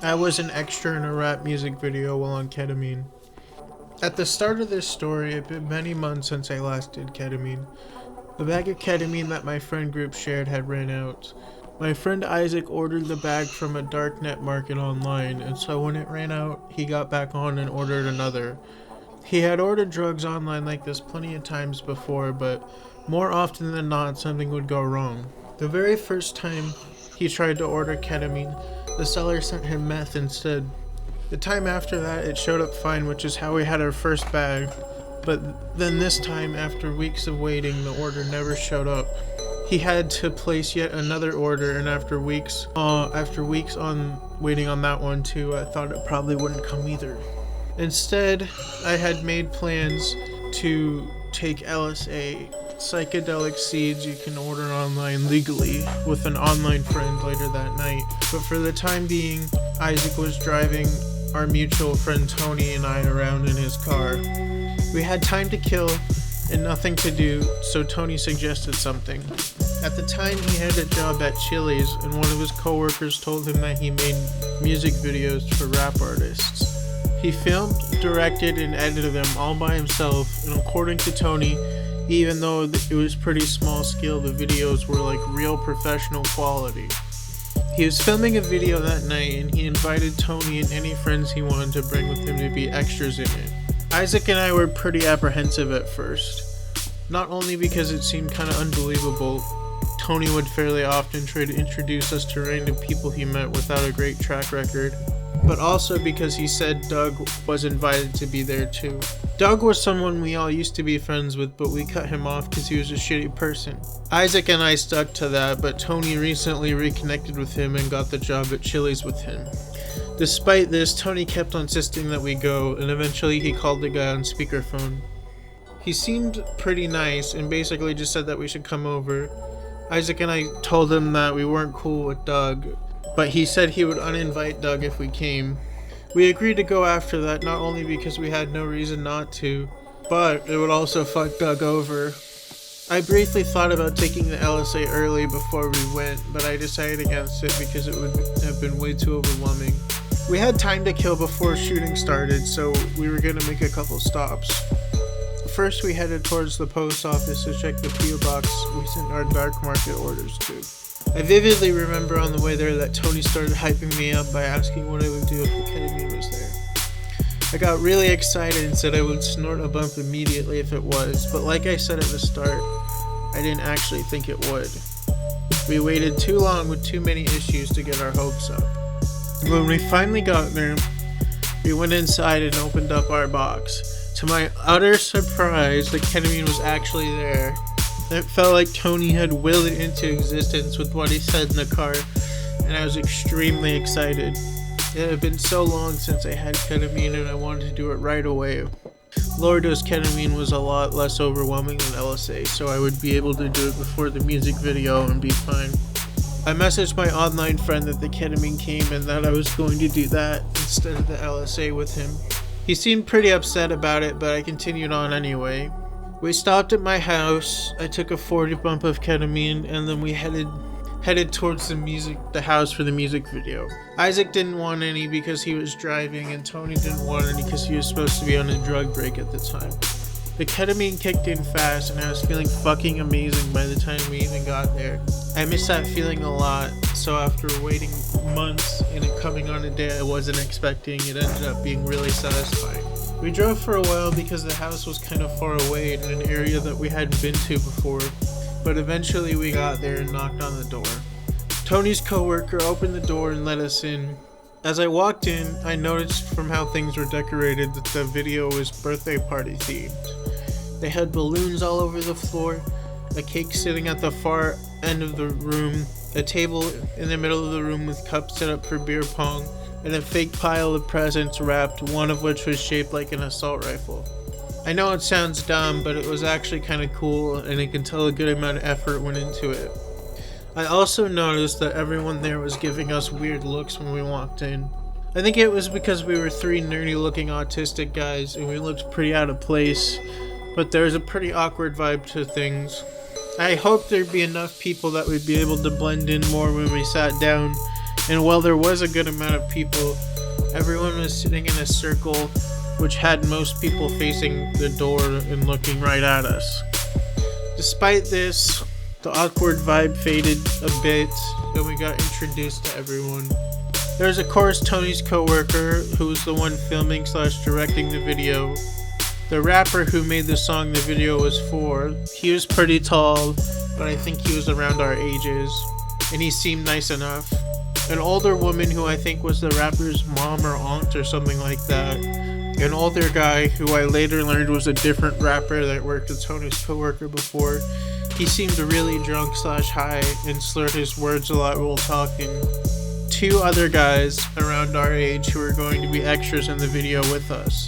I was an extra in a rap music video while on ketamine. At the start of this story, it had been many months since I last did ketamine. The bag of ketamine that my friend group shared had ran out. My friend Isaac ordered the bag from a darknet market online, and so when it ran out, he got back on and ordered another. He had ordered drugs online like this plenty of times before, but more often than not, something would go wrong. The very first time he tried to order ketamine, the seller sent him meth instead. The time after that, it showed up fine, which is how we had our first bag. But then this time, after weeks of waiting, the order never showed up. He had to place yet another order, and after weeks on waiting on that one too, I thought it probably wouldn't come either. Instead, I had made plans to take LSA, psychedelic seeds you can order online legally, with an online friend later that night. But for the time being, Isaac was driving our mutual friend Tony and I around in his car. We had time to kill and nothing to do, so Tony suggested something. At the time, he had a job at Chili's, and one of his coworkers told him that he made music videos for rap artists. He filmed, directed, and edited them all by himself, and according to Tony, even though it was pretty small scale, the videos were like real professional quality. He was filming a video that night, and he invited Tony and any friends he wanted to bring with him to be extras in it. Isaac and I were pretty apprehensive at first. Not only because it seemed kind of unbelievable, Tony would fairly often try to introduce us to random people he met without a great track record, but also because he said Doug was invited to be there too. Doug was someone we all used to be friends with, but we cut him off because he was a shitty person. Isaac and I stuck to that, but Tony recently reconnected with him and got the job at Chili's with him. Despite this, Tony kept on insisting that we go, and eventually he called the guy on speakerphone. He seemed pretty nice and basically just said that we should come over. Isaac and I told him that we weren't cool with Doug, but he said he would uninvite Doug if we came. We agreed to go after that, not only because we had no reason not to, but it would also fuck Doug over. I briefly thought about taking the LSA early before we went, but I decided against it because it would have been way too overwhelming. We had time to kill before shooting started, so we were going to make a couple stops. First, we headed towards the post office to check the P.O. box we sent our dark market orders to. I vividly remember on the way there that Tony started hyping me up by asking what I would do if the ketamine was there. I got really excited and said I would snort a bump immediately if it was, but like I said at the start, I didn't actually think it would. We waited too long with too many issues to get our hopes up. When we finally got there, we went inside and opened up our box. To my utter surprise, the ketamine was actually there. It felt like Tony had willed it into existence with what he said in the car, and I was extremely excited. It had been so long since I had ketamine and I wanted to do it right away. Lower dose ketamine was a lot less overwhelming than LSA, so I would be able to do it before the music video and be fine. I messaged my online friend that the ketamine came and that I was going to do that instead of the LSA with him. He seemed pretty upset about it, but I continued on anyway. We stopped at my house, I took a 40 bump of ketamine, and then we headed towards the house for the music video. Isaac didn't want any because he was driving, and Tony didn't want any because he was supposed to be on a drug break at the time. The ketamine kicked in fast, and I was feeling fucking amazing by the time we even got there. I missed that feeling a lot, so after waiting months and it coming on a day I wasn't expecting, it ended up being really satisfying. We drove for a while because the house was kind of far away in an area that we hadn't been to before, but eventually we got there and knocked on the door. Tony's coworker opened the door and let us in. As I walked in, I noticed from how things were decorated that the video was birthday party themed. They had balloons all over the floor, a cake sitting at the far end of the room, a table in the middle of the room with cups set up for beer pong, and a fake pile of presents wrapped, one of which was shaped like an assault rifle. I know it sounds dumb, but it was actually kind of cool, and I can tell a good amount of effort went into it. I also noticed that everyone there was giving us weird looks when we walked in. I think it was because we were three nerdy-looking autistic guys, and we looked pretty out of place, but there was a pretty awkward vibe to things. I hoped there'd be enough people that we'd be able to blend in more when we sat down, And while there was a good amount of people, everyone was sitting in a circle, which had most people facing the door and looking right at us. Despite this, the awkward vibe faded a bit, and we got introduced to everyone. There's of course Tony's co-worker, who was the one filming / directing the video. The rapper who made the song the video was for. He was pretty tall, but I think he was around our ages, and he seemed nice enough. An older woman who I think was the rapper's mom or aunt or something like that. An older guy who I later learned was a different rapper that worked with Tony's co-worker before. He seemed really drunk / high and slurred his words a lot while talking. 2 other guys around our age who were going to be extras in the video with us,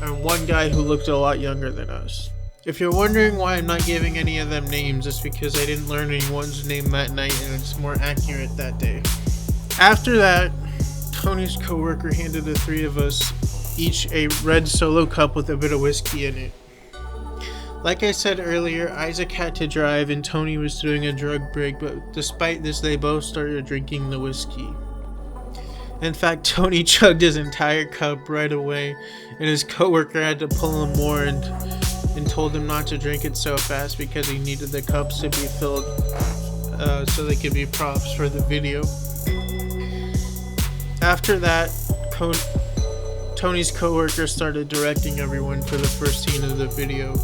and 1 guy who looked a lot younger than us. If you're wondering why I'm not giving any of them names, it's because I didn't learn anyone's name that night and it's more accurate that day. After that, Tony's co-worker handed the 3 of us each a red Solo cup with a bit of whiskey in it. Like I said earlier, Isaac had to drive and Tony was doing a drug break, but despite this, they both started drinking the whiskey. In fact, Tony chugged his entire cup right away, and his coworker had to pull him more and told him not to drink it so fast because he needed the cups to be filled so they could be props for the video. After that, Tony's coworker started directing everyone for the first scene of the video.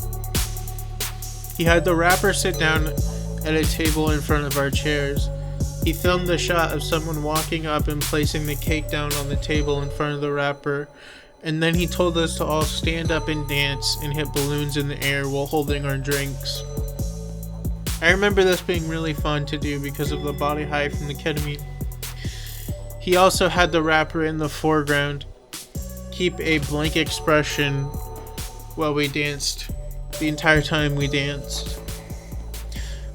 He had the rapper sit down at a table in front of our chairs. He filmed the shot of someone walking up and placing the cake down on the table in front of the rapper, and then he told us to all stand up and dance and hit balloons in the air while holding our drinks. I remember this being really fun to do because of the body high from the ketamine. He also had the rapper in the foreground keep a blank expression while we danced. The entire time we danced.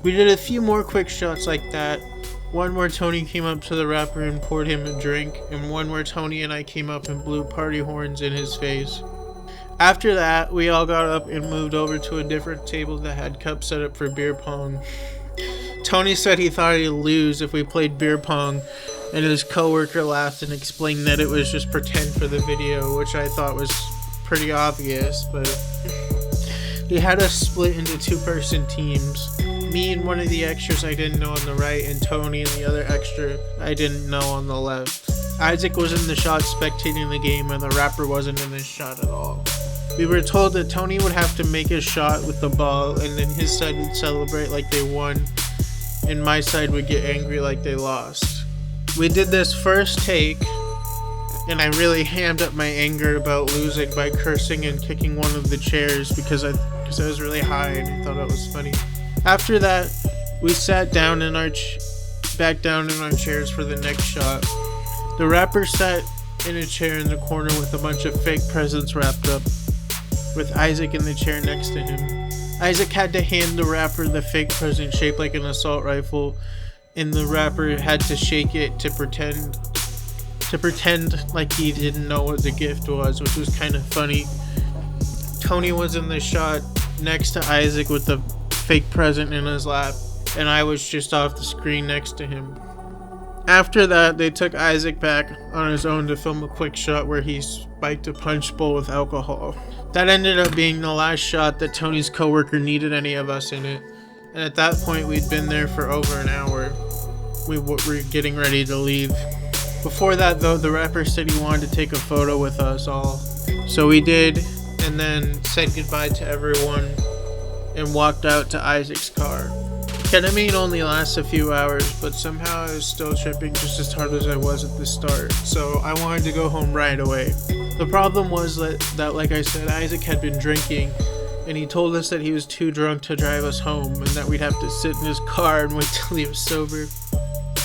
We did a few more quick shots like that. One where Tony came up to the rapper and poured him a drink, and one where Tony and I came up and blew party horns in his face. After that, we all got up and moved over to a different table that had cups set up for beer pong. Tony said he thought he'd lose if we played beer pong, and his coworker laughed and explained that it was just pretend for the video, which I thought was pretty obvious, but he had us split into 2-person teams. Me and one of the extras I didn't know on the right, and Tony and the other extra I didn't know on the left. Isaac was in the shot spectating the game, and the rapper wasn't in this shot at all. We were told that Tony would have to make a shot with the ball, and then his side would celebrate like they won, and my side would get angry like they lost. We did this first take, and I really hammed up my anger about losing by cursing and kicking one of the chairs because I was really high and I thought it was funny. After that, we sat down back down in our chairs for the next shot. The rapper sat in a chair in the corner with a bunch of fake presents wrapped up, with Isaac in the chair next to him. Isaac had to hand the rapper the fake present shaped like an assault rifle, and the rapper had to shake it to pretend like he didn't know what the gift was, which was kind of funny. Tony was in the shot next to Isaac with the fake present in his lap, and I was just off the screen next to him. After that, they took Isaac back on his own to film a quick shot where he spiked a punch bowl with alcohol. That ended up being the last shot that Tony's coworker needed any of us in it, and at that point we'd been there for over an hour. We were getting ready to leave. Before that though, the rapper said he wanted to take a photo with us all, so we did, and then said goodbye to everyone and walked out to Isaac's car. Ketamine only lasts a few hours, but somehow I was still tripping just as hard as I was at the start, so I wanted to go home right away. The problem was that like I said, Isaac had been drinking, and he told us that he was too drunk to drive us home, and that we'd have to sit in his car and wait till he was sober.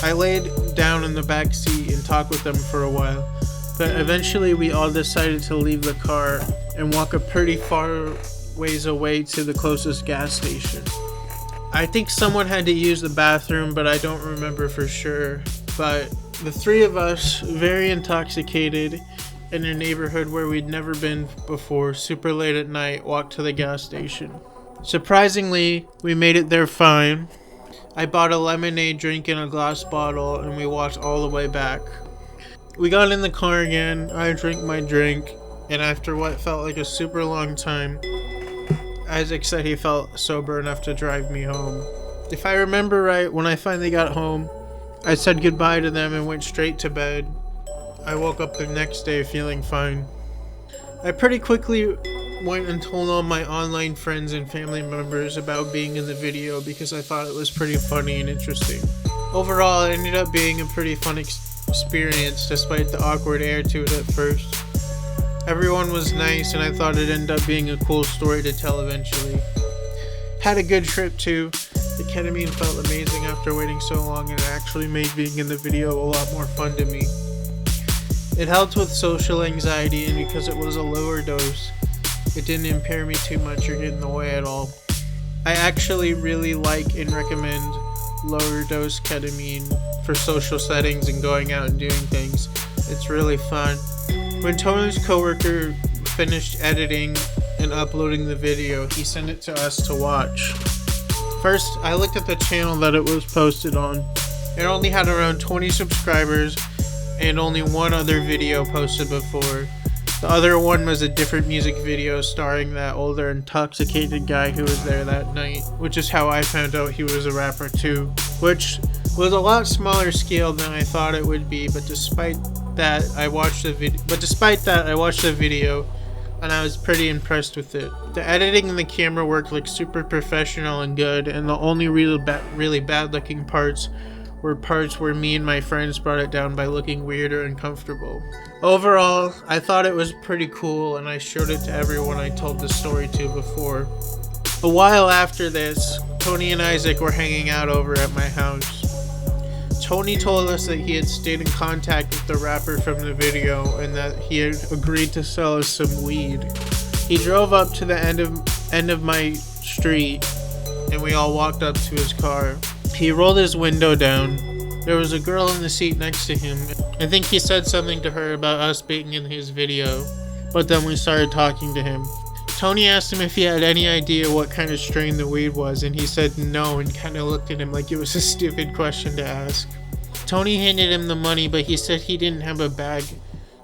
I laid down in the back seat and talked with them for a while, but eventually we all decided to leave the car and walk a pretty far ways away to the closest gas station. I think someone had to use the bathroom, but I don't remember for sure. But the 3 of us, very intoxicated, in a neighborhood where we'd never been before, super late at night, walked to the gas station. Surprisingly, we made it there fine. I bought a lemonade drink in a glass bottle and we walked all the way back. We got in the car again, I drank my drink, and after what felt like a super long time, Isaac said he felt sober enough to drive me home. If I remember right, when I finally got home, I said goodbye to them and went straight to bed. I woke up the next day feeling fine. I pretty quickly went and told all my online friends and family members about being in the video because I thought it was pretty funny and interesting. Overall, it ended up being a pretty fun experience despite the awkward air to it at first. Everyone was nice and I thought it ended up being a cool story to tell eventually. Had a good trip too. The ketamine felt amazing after waiting so long and it actually made being in the video a lot more fun to me. It helped with social anxiety and because it was a lower dose, it didn't impair me too much or get in the way at all. I actually really like and recommend lower dose ketamine for social settings and going out and doing things. It's really fun. When Tony's coworker finished editing and uploading the video, he sent it to us to watch. First, I looked at the channel that it was posted on. It only had around 20 subscribers and only one other video posted before. The other one was a different music video starring that older intoxicated guy who was there that night, which is how I found out he was a rapper too, which was a lot smaller scale than I thought it would be, but despite that I watched the video and I was pretty impressed with it. The editing and the camera work looked super professional and good, and the only really bad looking parts were parts where me and my friends brought it down by looking weird or uncomfortable. Overall, I thought it was pretty cool and I showed it to everyone I told the story to before. A while after this, Tony and Isaac were hanging out over at my house. Tony told us that he had stayed in contact with the rapper from the video and that he had agreed to sell us some weed. He drove up to the end of my street and we all walked up to his car. He rolled his window down. There was a girl in the seat next to him. I think he said something to her about us being in his video, but then we started talking to him. Tony asked him if he had any idea what kind of strain the weed was, and he said no and kind of looked at him like it was a stupid question to ask. Tony handed him the money, but he said he didn't have a bag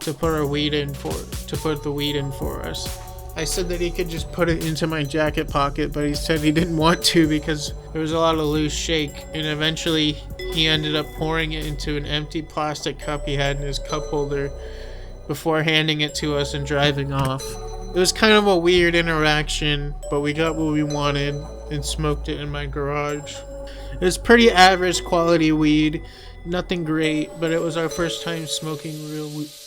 to put the weed in for us. I said that he could just put it into my jacket pocket, but he said he didn't want to because there was a lot of loose shake, and eventually he ended up pouring it into an empty plastic cup he had in his cup holder before handing it to us and driving off. It was kind of a weird interaction, but we got what we wanted and smoked it in my garage. It was pretty average quality weed, nothing great, but it was our first time smoking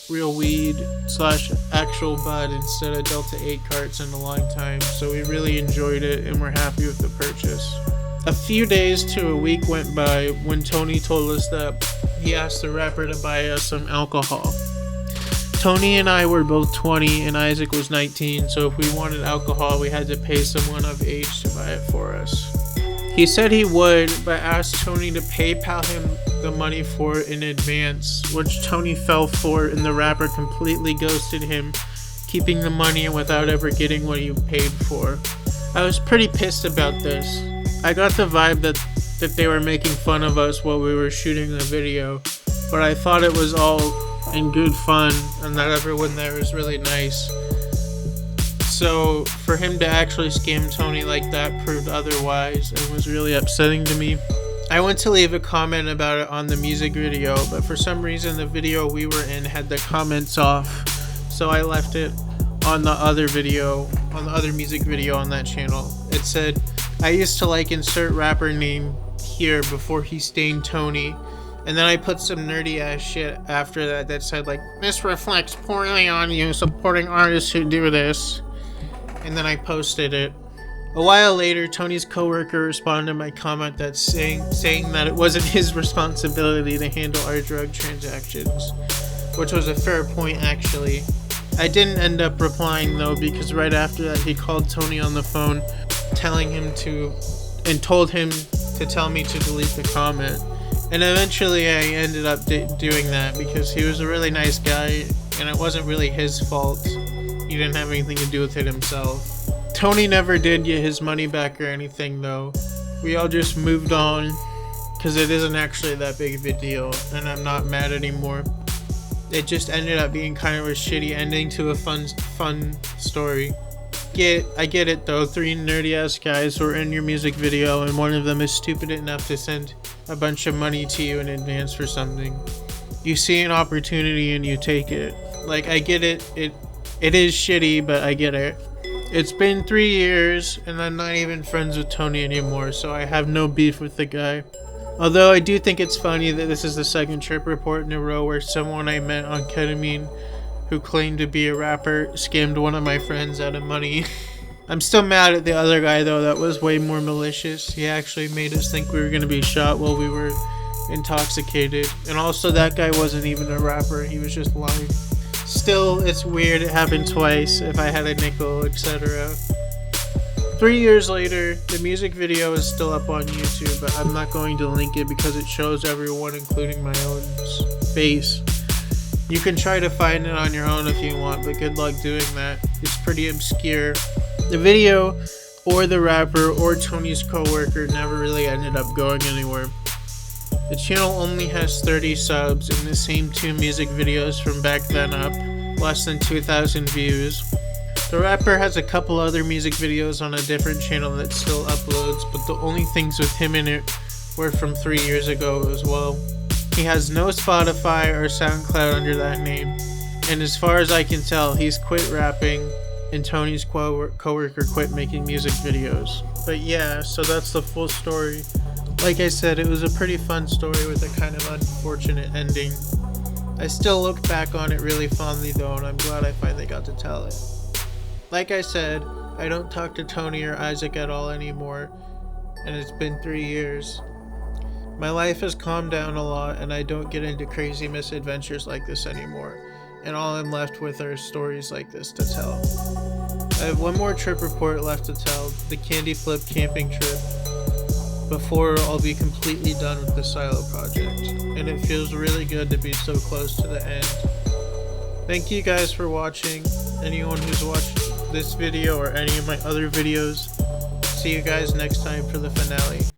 real weed / actual bud instead of Delta 8 carts in a long time, so we really enjoyed it and we're happy with the purchase. A few days to a week went by when Tony told us that he asked the rapper to buy us some alcohol. Tony and I were both 20 and Isaac was 19, so if we wanted alcohol we had to pay someone of age to buy it for us. He said he would, but asked Tony to PayPal him the money for it in advance, which Tony fell for, and the rapper completely ghosted him, keeping the money without ever getting what he paid for. I was pretty pissed about this. I got the vibe that they were making fun of us while we were shooting the video, but I thought it was all in good fun and that everyone there was really nice. So for him to actually scam Tony like that proved otherwise and was really upsetting to me. I went to leave a comment about it on the music video, but for some reason the video we were in had the comments off, so I left it on the other music video on that channel. It said, I used to like insert rapper name here before he stained Tony, and then I put some nerdy ass shit after that said like, this reflects poorly on you supporting artists who do this. And then I posted it. A while later, Tony's coworker responded to my comment that's saying that it wasn't his responsibility to handle our drug transactions, which was a fair point actually. I didn't end up replying though, because right after that he called Tony on the phone told him to tell me to delete the comment. And eventually I ended up doing that because he was a really nice guy and it wasn't really his fault. He didn't have anything to do with it himself. Tony never did get his money back or anything though. We all just moved on. because it isn't actually that big of a deal, and I'm not mad anymore. It just ended up being kind of a shitty ending to a fun story. I get it though, 3 nerdy ass guys were in your music video and one of them is stupid enough to send a bunch of money to you in advance for something. You see an opportunity and you take it. Like, I get it. It is shitty, but I get it. It's been 3 years and I'm not even friends with Tony anymore, so I have no beef with the guy. Although I do think it's funny that this is the second trip report in a row where someone I met on ketamine who claimed to be a rapper scammed one of my friends out of money. I'm still mad at the other guy though, that was way more malicious. He actually made us think we were gonna be shot while we were intoxicated. And also that guy wasn't even a rapper, he was just lying. Still, it's weird, it happened twice, if I had a nickel, etc. 3 years later, the music video is still up on YouTube, but I'm not going to link it because it shows everyone, including my own face. You can try to find it on your own if you want, but good luck doing that. It's pretty obscure. The video, or the rapper, or Tony's co-worker never really ended up going anywhere. The channel only has 30 subs and the same 2 music videos from back then up, less than 2,000 views. The rapper has a couple other music videos on a different channel that still uploads, but the only things with him in it were from 3 years ago as well. He has no Spotify or SoundCloud under that name, and as far as I can tell, he's quit rapping and Tony's co-worker quit making music videos. But yeah, so that's the full story. Like I said, it was a pretty fun story with a kind of unfortunate ending. I still look back on it really fondly though, and I'm glad I finally got to tell it. Like I said, I don't talk to Tony or Isaac at all anymore, and it's been 3 years. My life has calmed down a lot, and I don't get into crazy misadventures like this anymore, and all I'm left with are stories like this to tell. I have one more trip report left to tell, the Candy Flip camping trip, before I'll be completely done with the Psilo project, and it feels really good to be so close to the end. Thank you guys for watching. Anyone who's watched this video or any of my other videos, see you guys next time for the finale.